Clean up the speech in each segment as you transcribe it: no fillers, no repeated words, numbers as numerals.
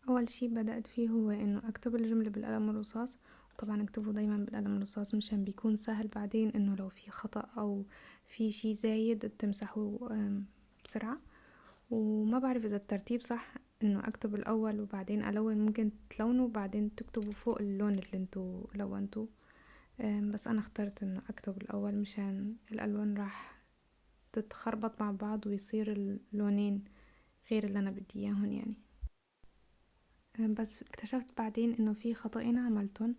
اول شي بدأت فيه هو انه اكتب الجملة بالقلم الرصاص. طبعا اكتبه دايما بالقلم الرصاص مشان بيكون سهل بعدين انه لو في خطأ او في شي زايد تمسحه بسرعة. وما بعرف اذا الترتيب صح انه اكتب الاول وبعدين الون، ممكن تلونوا وبعدين تكتبوا فوق اللون اللي انتو لونتوه. بس انا اخترت انه اكتب الاول مشان الالوان راح تتخربط مع بعض ويصير اللونين غير اللي انا بدي اياهن يعني. بس اكتشفت بعدين انه في خطأين عملتهم.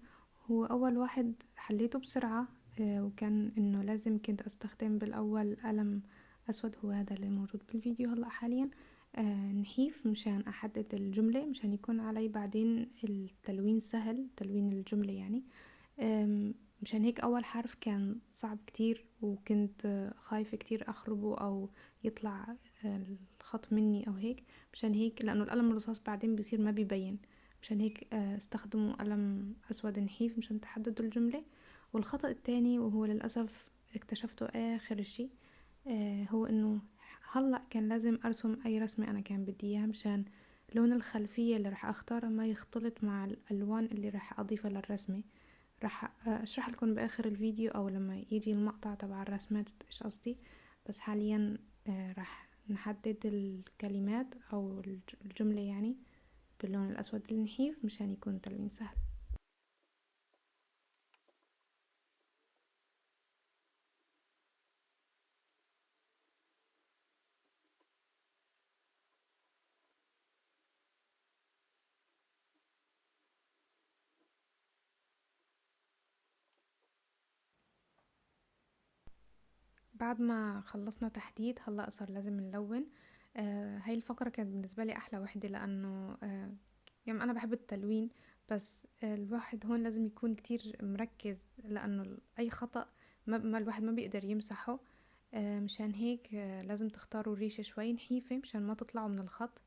هو اول واحد حليته بسرعة، وكان انه لازم كنت استخدم بالاول قلم اسود، هو هذا اللي موجود بالفيديو هلأ حاليا، نحيف مشان احدد الجملة، مشان يكون علي بعدين التلوين سهل، تلوين الجملة يعني. مشان هيك اول حرف كان صعب كتير، وكنت خايفة كتير اخربه او يطلع الخط مني او هيك. مشان هيك لانه القلم الرصاص بعدين بيصير ما بيبين، مشان هيك استخدموا قلم اسود نحيف مشان تحددوا الجملة. والخطأ التاني وهو للأسف اكتشفته اخر اشي، هو انه هلأ كان لازم ارسم اي رسمة انا كان بدي اياها، مشان لون الخلفية اللي رح اختاره ما يختلط مع الالوان اللي رح اضيفها للرسمة. رح اشرح لكم باخر الفيديو او لما يجي المقطع تبع الرسمات ايش قصدي. بس حاليا رح نحدد الكلمات او الجملة يعني باللون الاسود النحيف مشان يكون تلوين سهل. بعد ما خلصنا تحديد هلا صار لازم نلون. هاي الفقرة كانت بالنسبة لي احلى وحدة، لانه يعني انا بحب التلوين، بس الواحد هون لازم يكون كتير مركز، لانه اي خطأ ما الواحد ما بيقدر يمسحه. مشان هيك لازم تختاروا ريشة شوي نحيفة مشان ما تطلعوا من الخط،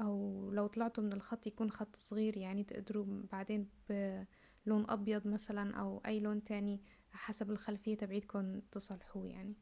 او لو طلعتوا من الخط يكون خط صغير يعني تقدروا بعدين بلون ابيض مثلا او اي لون تاني حسب الخلفية تبعيدكم تصلحوه يعني.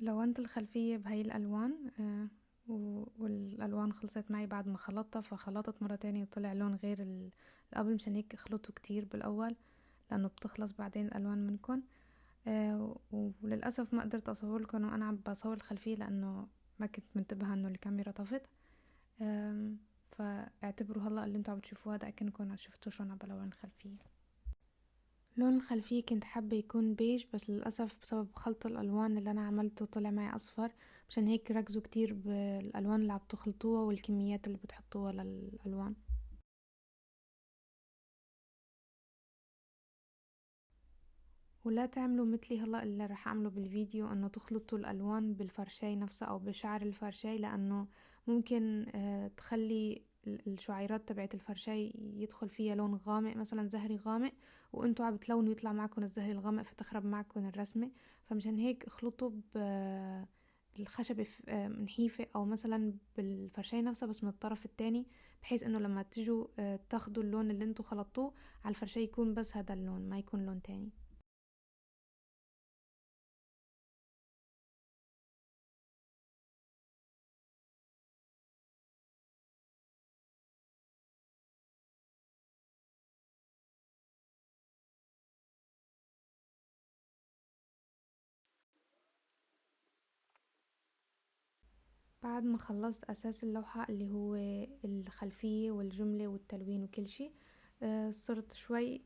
لونت الخلفية بهاي الألوان والألوان خلصت معي بعد ما خلطتها، فخلطت مرة تانية وطلع لون غير اللي قبل. مشان هيك اخلطه كتير بالأول لأنه بتخلص بعدين الألوان منكن. وللأسف ما قدرت أصورلكن وأنا عم بصور الخلفية لأنه ما كنت منتبهة إنه الكاميرا طفت. فاعتبروا هلا اللي انتوا عم بتشوفوه هذا أكنكم شفتوا شلون عم بلون الخلفية. لون الخلفية كنت حابة يكون بيج، بس للأسف بسبب خلط الألوان اللي أنا عملته طلع معي أصفر. مشان هيك ركزوا كتير بالألوان اللي عم تخلطوها والكميات اللي بتحطوها للألوان. ولا تعملوا مثلي هلا اللي رح اعمله بالفيديو، انه تخلطوا الالوان بالفرشاي نفسها او بشعر الفرشاي، لانه ممكن تخلي الشعيرات تبعت الفرشاي يدخل فيها لون غامق، مثلا زهري غامق، وانتوا عم بتلونوا يطلع معكم الزهري الغامق فتخرب معكم الرسمة. فمشان هيك اخلطوا بالخشبة نحيفة او مثلا بالفرشاي نفسها بس من الطرف التاني، بحيث انه لما تجوا تاخدوا اللون اللي انتوا خلطوه على الفرشاي يكون بس هذا اللون، ما يكون لون تاني. بعد ما خلصت أساس اللوحة اللي هو الخلفية والجملة والتلوين وكل شي، صرت شوي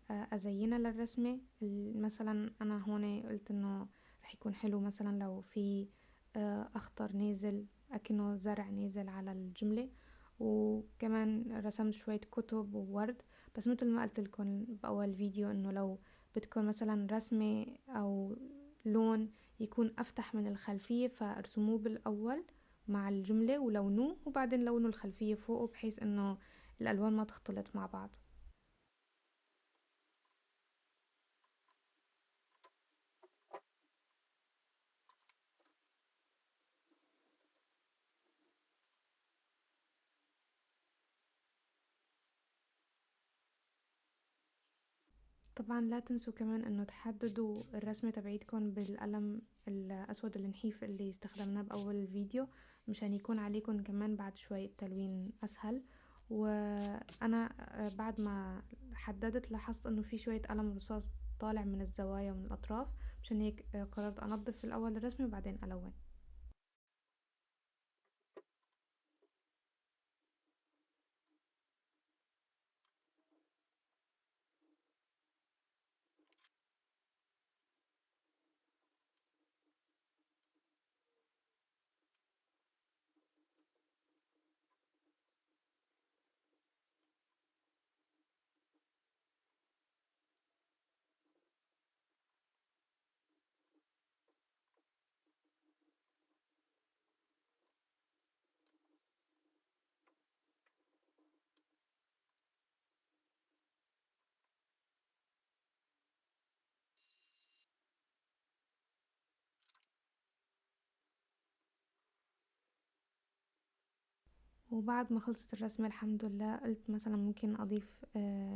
أزينها للرسمة. مثلا أنا هون قلت إنه رح يكون حلو مثلا لو في أخضر نازل أكنه زرع نازل على الجملة، وكمان رسمت شوية كتب وورد. بس مثل ما قلت لكم بأول فيديو إنه لو بدكم مثلا رسمة أو لون يكون أفتح من الخلفية فارسموه بالأول مع الجملة ولونوه، وبعدين لونوا الخلفية فوقه بحيث انه الالوان ما تختلط مع بعض. طبعا لا تنسوا كمان انه تحددوا الرسمة تبعيتكم بالقلم الاسود النحيف اللي استخدمناه باول الفيديو، مشان يكون عليكم كمان بعد شوي التلوين اسهل. وانا بعد ما حددت لاحظت انه في شوية قلم رصاص طالع من الزوايا ومن الاطراف، مشان هيك قررت انظف الاول الرسمة وبعدين الون. وبعد ما خلصت الرسمة الحمد لله قلت مثلا ممكن أضيف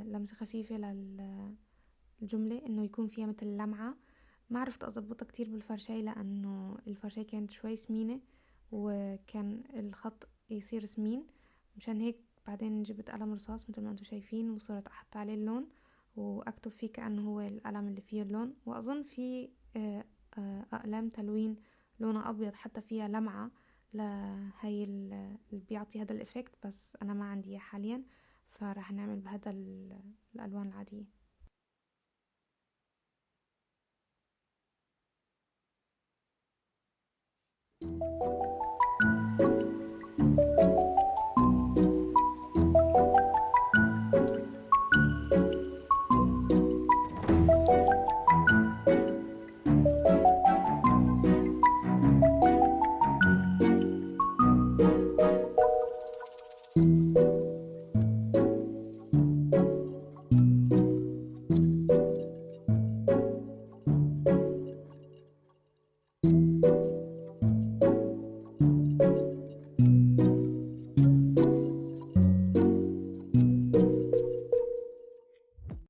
لمسة خفيفة للجملة، إنه يكون فيها مثل لمعة. ما عرفت أظبطها كتير بالفرشاي لأنه الفرشاي كانت شوي سمينة وكان الخط يصير سمين. مشان هيك بعدين جبت قلم رصاص مثل ما انتم شايفين وصرت أحط عليه اللون وأكتب فيه كأنه هو القلم اللي فيه اللون. وأظن في أقلام تلوين لونها أبيض حتى فيها لمعة لهي اللي بيعطي هذا الإفكت، بس أنا ما عندي إياه حاليا، فراح نعمل بهذا الألوان العادية.